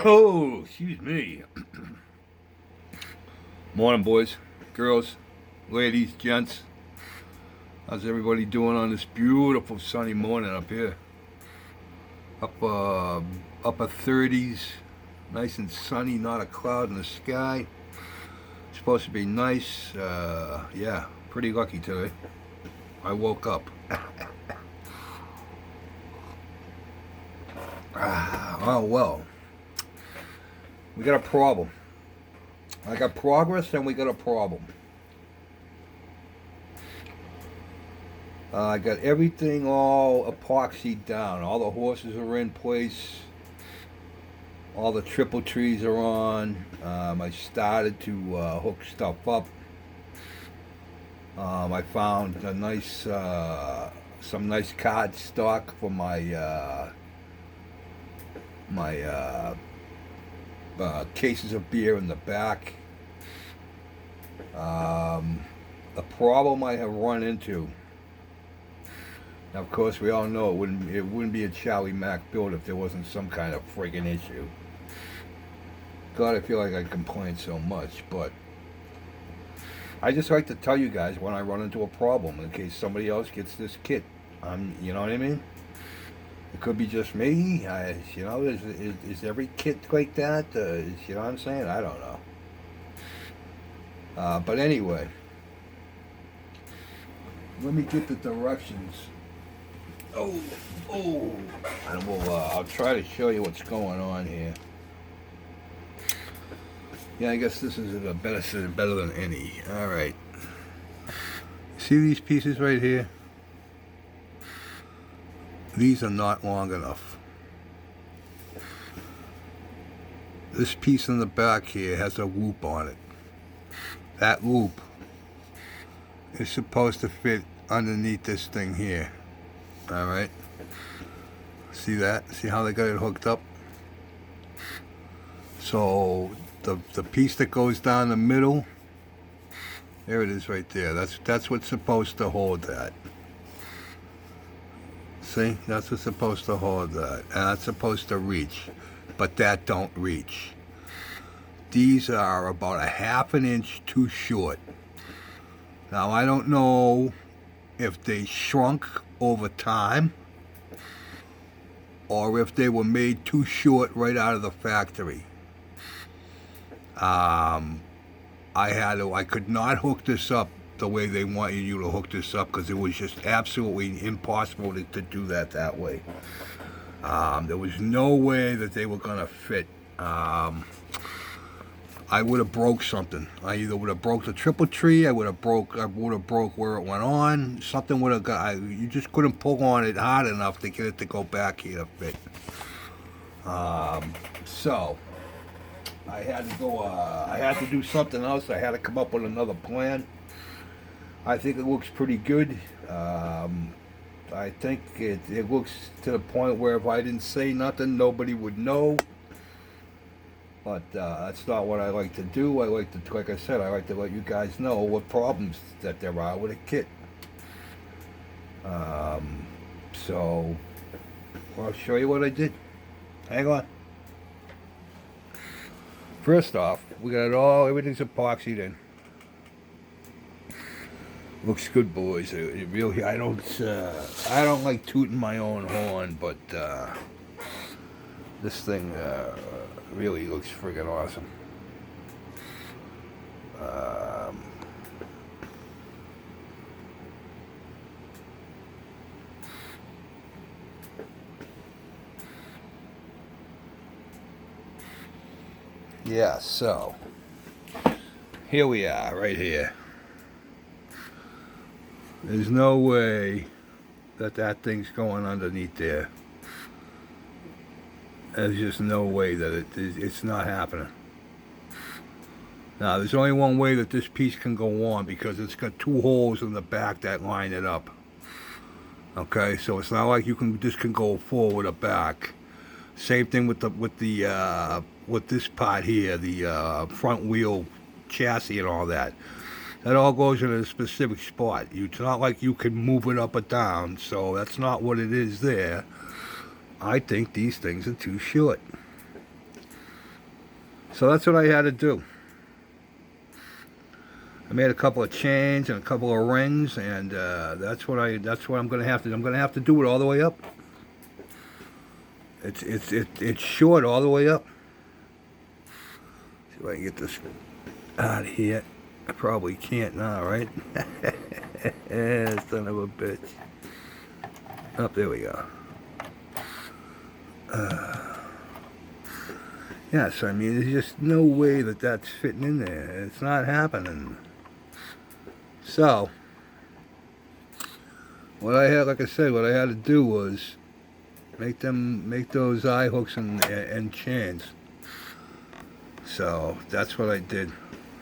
Oh, excuse me. Morning, boys, girls, ladies, gents. How's everybody doing on this beautiful sunny morning up here? Upper 30s, nice and sunny, not a cloud in the sky. Supposed to be nice. Yeah, pretty lucky today. I woke up. Oh well, we got a problem. I got progress and we got a problem. I got everything all epoxied down. All the horses are in place. All the triple trees are on. I started to hook stuff up. I found some nice card stock for my cases of beer in the back. The problem I have run into. Now, of course, we all know it wouldn't be a Charlie Mack build if there wasn't some kind of friggin' issue. God, I feel like I complain so much, but I just like to tell you guys when I run into a problem in case somebody else gets this kit. You know what I mean? It could be just me. Is every kit like that? You know what I'm saying? I don't know. But anyway, let me get the directions. Oh, oh, and I'll try to show you what's going on here. Yeah, I guess this is better than any. All right. See these pieces right here? These are not long enough. This piece in the back here has a loop on it. That loop is supposed to fit underneath this thing here. All right. See that? See how they got it hooked up? So the piece that goes down the middle, there it is right there. That's what's supposed to hold that. See, that's what's supposed to hold that, and that's supposed to reach, but that don't reach. These are about a half an inch too short. Now I don't know if they shrunk over time or if they were made too short right out of the factory. I could not hook this up the way they want you to hook this up because it was just absolutely impossible to do that way. There was no way that they were gonna fit. I would have broke something. I either would have broke the triple tree. I would have broke where it went on. Something would have got. You just couldn't pull on it hard enough to get it to go back here to fit. So I had to go. I had to do something else. I had to come up with another plan. I think it looks pretty good. I think it looks to the point where if I didn't say nothing, nobody would know. But that's not what I like to do. Like I said, I like to let you guys know what problems that there are with a kit. So I'll show you what I did. Hang on. First off, we got everything's epoxied in. Looks good, boys. It really, I don't like tooting my own horn, but this thing really looks friggin' awesome. Yeah, so here we are, right here. There's no way that thing's going underneath there. There's just no way that it's not happening. Now, there's only one way that this piece can go on because it's got two holes in the back that line it up. Okay, so it's not like this can go forward or back. Same thing with this part here, the front wheel chassis and all that. That all goes in a specific spot. It's not like you can move it up or down, so that's not what it is there. I think these things are too short. So that's what I had to do. I made a couple of chains and a couple of rings, and that's what I'm gonna have to do. I'm gonna have to do it all the way up. It's short all the way up. See if I can get this out of here. I probably can't now, right? Son of a bitch. Oh, there we go. Yes, I mean, there's just no way that that's fitting in there. It's not happening. So, what I had, like I said, what I had to do was make those eye hooks and chains. So that's what I did.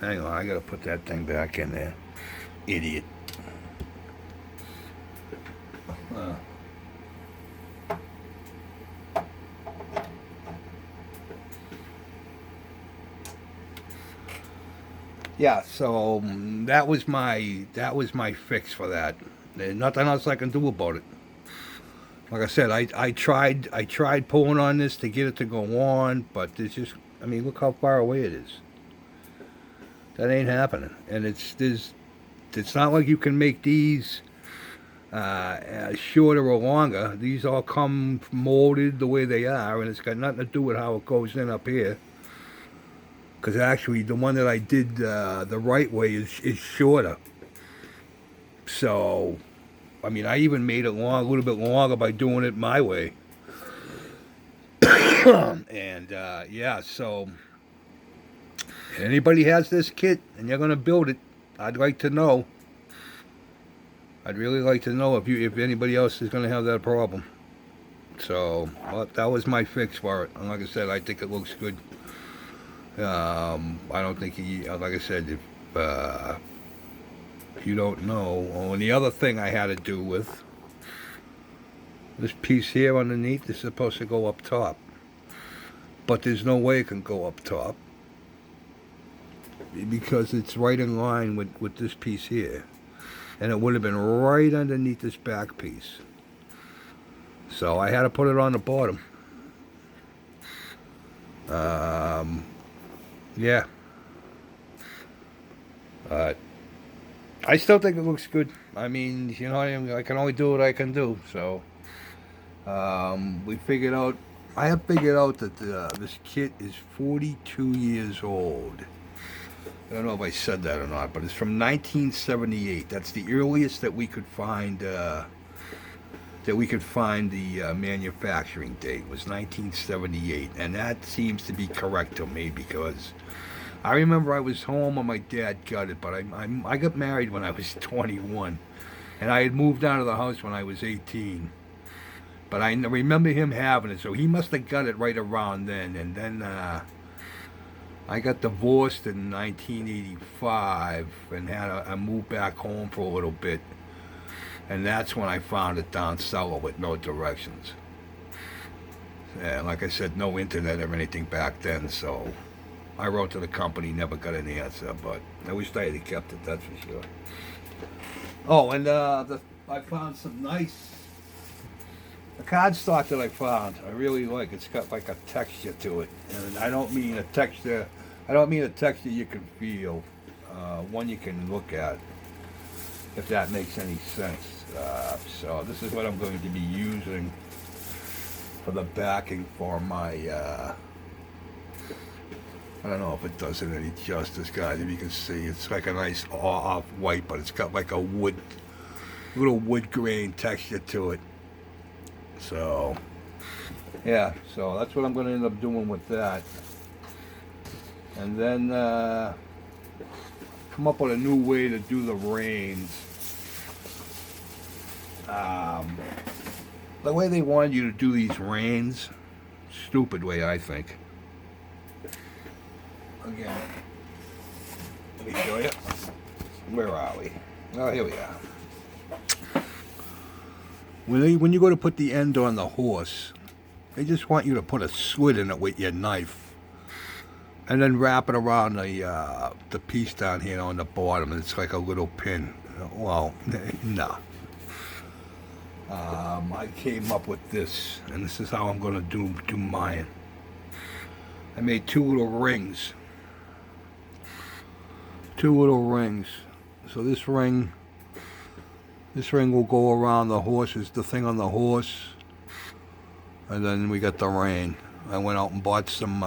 Hang on, I gotta put that thing back in there. Idiot. Yeah, so that was my fix for that. There's nothing else I can do about it. Like I said, I tried pulling on this to get it to go on, but there's just, I mean, look how far away it is. That ain't happening, and it's not like you can make these shorter or longer. These all come molded the way they are, and it's got nothing to do with how it goes in up here. Because actually, the one that I did the right way is shorter. So, I mean, I even made it long, a little bit longer by doing it my way. And yeah, so if anybody has this kit and you're gonna build it, I'd like to know. I'd really like to know if anybody else is gonna have that problem. So well, that was my fix for it. And like I said, I think it looks good. I don't think like I said, if you don't know. Oh, and the other thing I had to do with this piece here underneath is supposed to go up top, but there's no way it can go up top because it's right in line with this piece here, and it would have been right underneath this back piece. So I had to put it on the bottom. Yeah. I still think it looks good. I mean, you know, I can only do what I can do. So, we figured out. I have figured out that this kit is 42 years old. I don't know if I said that or not, but it's from 1978. That's the earliest that we could find. The manufacturing date was 1978, and that seems to be correct to me because I remember I was home when my dad got it, but I got married when I was 21, and I had moved out of the house when I was 18. But I remember him having it, so he must have got it right around then. And then I got divorced in 1985 and I moved back home for a little bit. And that's when I found it down cellar with no directions. And like I said, no internet or anything back then, so I wrote to the company, never got an answer, but I wish I had kept it, that's for sure. Oh, and I found some nice, the cardstock that I found, I really like. It's got like a texture to it, and I don't mean a texture you can feel, one you can look at, if that makes any sense. So this is what I'm going to be using for the backing for my, I don't know if it does it any justice, guys. If you can see, it's like a nice off-white, but it's got like a little wood grain texture to it. So, yeah, so that's what I'm going to end up doing with that. And then come up with a new way to do the reins. The way they wanted you to do these reins, stupid way, I think. Again, let me show you. Where are we? Oh, here we are. When you go to put the end on the horse, they just want you to put a slit in it with your knife. and then wrap it around the piece down here on the bottom. It's like a little pin. Well, no. I came up with this, and this is how I'm gonna do mine. I made two little rings. Two little rings. So this ring will go around the horses, the thing on the horse, and then we got the rein. I went out and bought some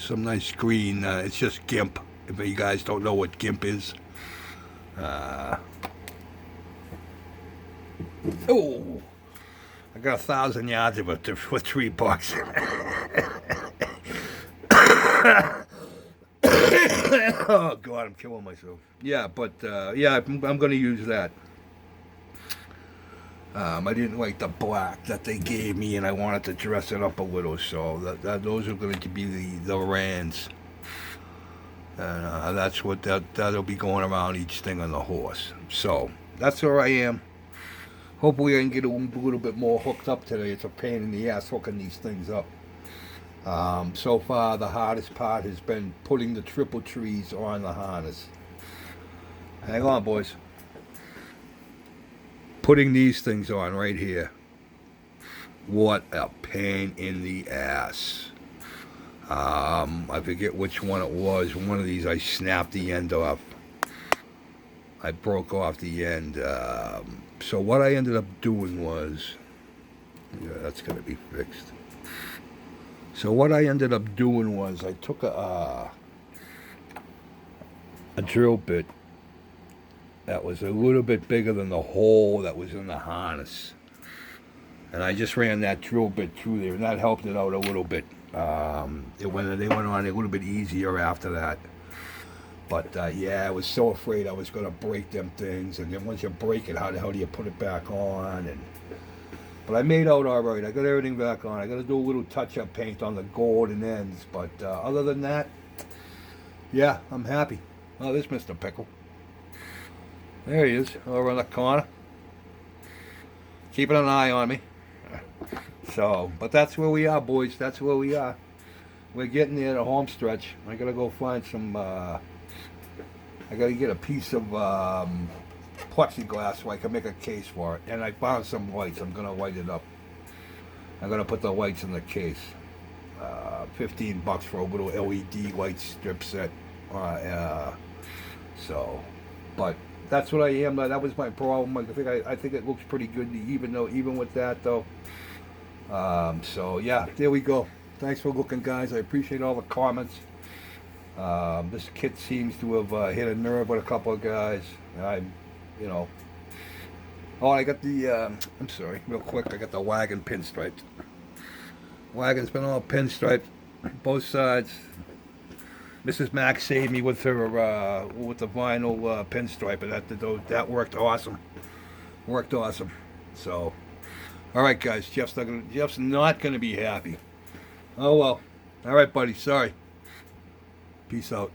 nice green. It's just GIMP. If you guys don't know what GIMP is. Oh, I got 1,000 yards of it for $3. Oh God, I'm killing myself. Yeah, but yeah, I'm going to use that. I didn't like the black that they gave me, and I wanted to dress it up a little, so those are going to be the rands. And that's what that'll be going around each thing on the horse. So that's where I am. Hopefully I can get a little bit more hooked up today. It's a pain in the ass hooking these things up. So far the hardest part has been putting the triple trees on the harness. Hang on, boys. Putting these things on right here. What a pain in the ass. I forget which one it was. One of these I snapped the end off. I broke off the end. So what I ended up doing was, yeah, that's going to be fixed. So what I ended up doing was I took a drill bit that was a little bit bigger than the hole that was in the harness, and I just ran that drill bit through there, and that helped it out a little bit. They went on a little bit easier after that. But yeah, I was so afraid I was going to break them things, and then once you break it, how the hell do you put it back on? But I made out all right. I got everything back on. I got to do a little touch-up paint on the golden ends, but other than that, yeah, I'm happy. Oh, there's Mr. Pickle. There he is, over in the corner, keeping an eye on me. So, but that's where we are, boys. That's where we are. We're getting there, the home stretch. I gotta go find some. I gotta get a piece of plexiglass so I can make a case for it. And I found some lights. I'm gonna light it up. I'm gonna put the lights in the case. $15 for a little LED light strip set. So, but that's what I am. That was my problem. I think it looks pretty good, even with that though. So yeah, there we go. Thanks for looking, guys. I appreciate all the comments. This kit seems to have hit a nerve with a couple of guys. Oh, I got the. I'm sorry, real quick. I got the wagon pinstriped. Wagon's been all pinstriped, both sides. Mrs. Mack saved me with her with the vinyl pinstripe, and that worked awesome. Worked awesome. So, all right, guys. Jeff's not gonna be happy. Oh well. All right, buddy. Sorry. Peace out.